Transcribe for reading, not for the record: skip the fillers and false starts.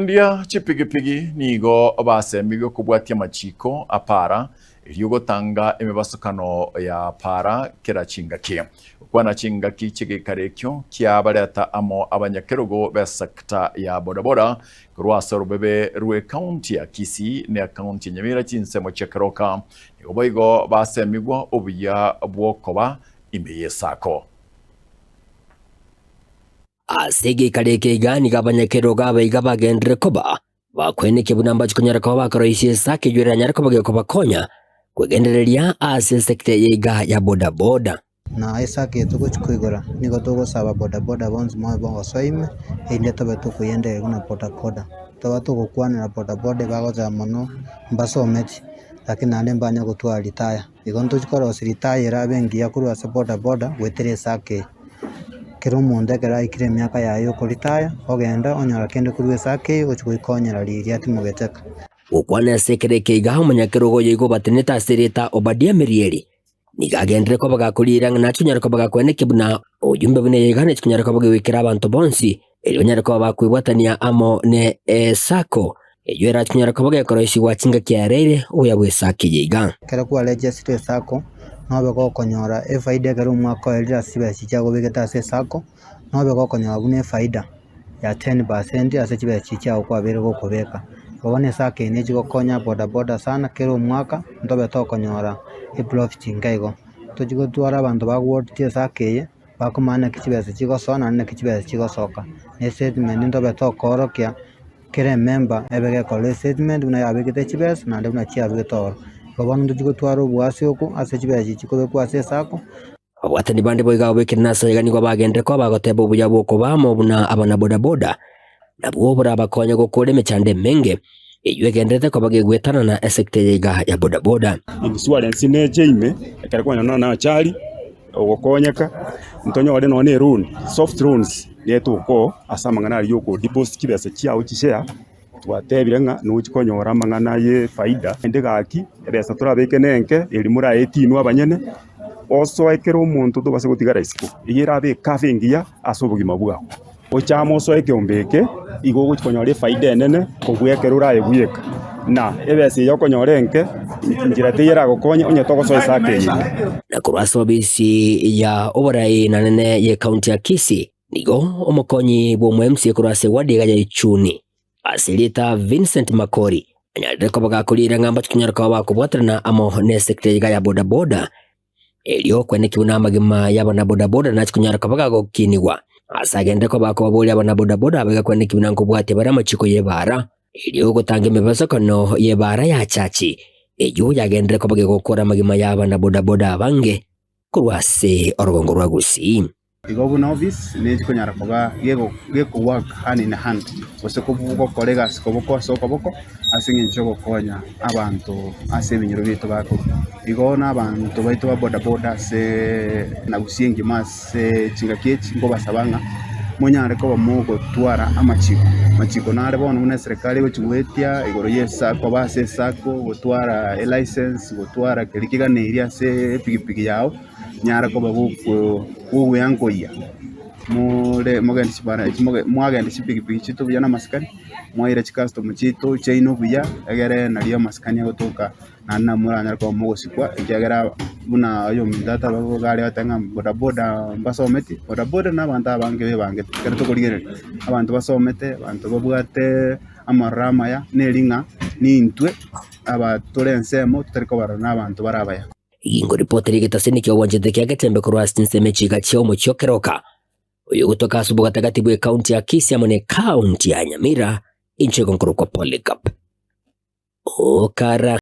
Ndia chipigipigi nigo basembigo kubwatia machiko apara gutanga emibasukano ya para kera chingaki kwana chingaki chigikarekyo kyabareta amo abanyakerogo besakta ya bodaboda kurwasa rubebe rwe county ya Kisii ne county Nyamira chinsemo chekeroka oboigo basembigwa obuya bwokoba imeye sako asege kareke igani gabanyakero gabaiga bagendere koba bakweneke bunamba chikunyara kwa bakoroishye sake jwera nyara koba gekoba konya kwegendereria ase sekte yiga ya boda boda na isake tuko chikuigora niko tuko saba boda boda bonzi mwa bongo soime inde tobe tuko yende kuna boda boda toba tuko kwana na boda boda bagoza mono mbaso meti lakini ande mbanya gutwa ritaya igonto chikoro siritaya rabengi yakuru ase boda boda wetere sake kero munde kera ikire myaka yayo kuritaya ogenda onyora kende kurwe sake ochikonyera riri ati mugeteka ukwana sekereke igaho munyakerogo yigo bateneta sereta Obadia Merieri nigagendere ko bagakurira na chunyara ko bagakweneke buna ojumbe bune yigane chunyara ko bagwikira abantu bonsi elyo nyara ko bakwibwatania amo ne sako eyera chunyara ko bagakoroishi wachinga kyarere oya bwe sake yiga kera kwa register sako nobe ko konyora faida kero mwaka elira sibe chichago bigeta se sako nobe ko konyora bune faida ya 10% ase chibe chichago kwa bere ko kubeka obone sake ne chigo konya boda boda sana kero mwaka ndobe to konyora profit ngaigo tujigo twara abantu bagwotie sake ye bakumana kichibese chigo sona ne kichibese chigo soka ne statement ndobe to korokia kere member ebege ko statement una yabigete chibese na nduna chia bigetoro babanu tujigo twara obwasi oku ase chibese chiko kwa ase sako abwatani bande boiga obekirina sayigani kwa bagendere ko bagoteba obuya bwoko bamo buna abana boda boda nabwo bura bakonya gukora emechande menge eyegendete ko bagegwetana na sekte yiga ya boda boda insurance ne jeime ekare kwa na chali ogokonyeka ntonyo wale none loan soft loans netuko asamangana ali yoko deposit kibese kiawo kishare twatebirenga nuchikonyora mangana ye faida endegaki ebesa turabeke nenke elimura 18 abanyene oso ekero omuntu tubase gutigara isiko igirabe kafingia asobugima bwaho ochamo so ekyombeke igo guchikonyora faida enene kogwekera uraye guyeka na ebese yokonyorenke njira teyera gokonya onye togoso sake yi na kurwaso bisi ya oborai na nene ye county ya Kisii nigo omokonyi bo MC kurwase wadiga ya ichuni asilita Vincent Makori anyadre ko bagakurira ngamba chikinyara ko bakubwatana amo ne sekte yiga ya boda boda elio kweneki unamagima yabana boda boda na chikinyara ko bagakokiniwa asagende ko bakobabuli abana boda boda abega kweneki binango bwate baramachiko yebara elio gutanga imibasakano yebara ya chachi ejo yagendere ko bagekokora magima yabana boda boda abange kurwase orugongo rwa Gusii igobu novice ne chikonyara koba geko work hand in hand ose kubuko kolega sikoboko sokoboko asinge nchogo konya abantu ase binyiro bito bako igona abantu baito ba boda boda se na Gusii ngimase chingakechi ngo basabanga munyare ko bamugo twara amachiko nare bono mune serikali wechwetia igoro yesa ko base sako gutwara license gutwara kirikigane iria se pigipigi yao nyara ko babuko uyango ya mure mogandi sibara mwagandi sipigipigi chito byana maskani mwaira chikasto chito chaino buya agere naliyo maskani gotoka nana muranya ko mugo sikwa ikagera buna ayo mindata babo gari batanga boda boda basometi boda boda nabanta bange kerto koligere abantu basomete abantu babwate amarama ya nelinga nintwe abatorense tutariko barana abantu barabaya ingo ripoteri gitaseni kyo wanjete kya gatembe ko rwastinse mechiga cyo mu cyokeroka uyu gutoka subuga tagati bwe county ya Kisii amone county ya Nyamira inche konkoro ko Polycarp okara